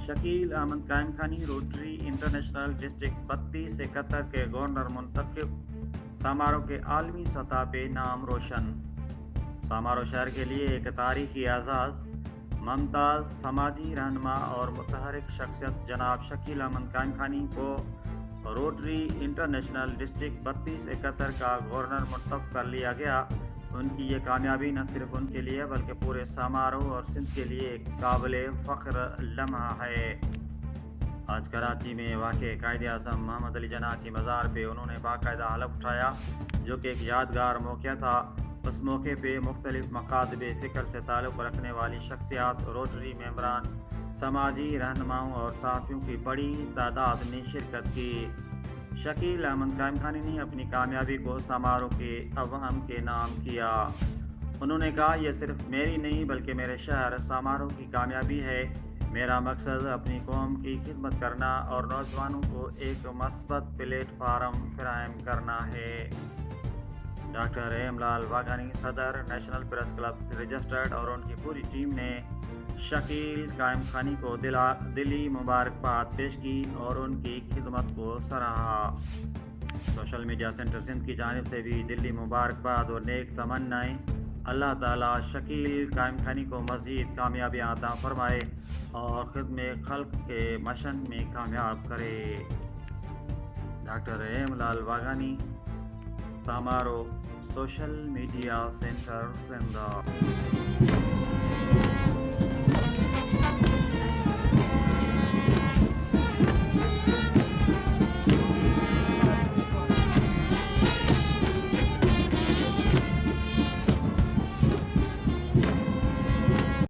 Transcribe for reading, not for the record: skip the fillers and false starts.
शकील अहमद कायम खानी rotary international district 32 से कतर के गवर्नर मुंतखब। समारोह के आलमी सतह पे नाम रोशन। समारोह शहर के लिए एक तारीखी एजाज़। ममताज़ समाजी रहनुमा और मुतहरिक शख्सियत जनाब शकील अहमद कायम खानी को रोटरी इंटरनेशनल डिस्ट्रिक्ट 32 71 का गवर्नर मुंतखब कर लिया गया। उनकी ये कामयाबी न सिर्फ उनके लिए बल्कि पूरे समारोह और सिंध के लिए एक काबिल फ़ख्र लम्हा है। आज कराची में वाक़े कायदे आज़म मोहम्मद अली जिन्ना की मज़ार पे उन्होंने बाकायदा हलफ उठाया, जो कि एक यादगार मौक़ा था। उस मौके पे मुख्तलिफ मकातब फ़िक्र से ताल्लुक़ रखने वाली शख्सियात, रोटरी मेंबरान, समाजी रहनुमाओं और सहाफ़ियों की बड़ी तादाद ने शिरकत की। शकील अहमद कायम खानी ने अपनी कामयाबी को समारोह के अवाम के नाम किया। उन्होंने कहा, यह सिर्फ मेरी नहीं बल्कि मेरे शहर समारोह की कामयाबी है। मेरा मकसद अपनी कौम की खिदमत करना और नौजवानों को एक मस्बत प्लेटफार्म फराहम करना है। डॉक्टर हेमलाल वाघानी सदर नेशनल प्रेस क्लब से रजिस्टर्ड और उनकी पूरी टीम ने शकील कायम खानी को दिली मुबारकबाद पेश की और उनकी खिदमत को सराहा। सोशल मीडिया सेंटर सिंध की जानिब से भी दिल्ली मुबारकबाद और नेक तमन्नाएं। अल्लाह ताला शकील कायम खानी को मज़ीद कामयाबियाँ अता फरमाए और खिदमत खल्क के मशन में कामयाब करे। डॉक्टर हेमलाल वाघानी, समारोह, सोशल मीडिया सेंटर सिंध।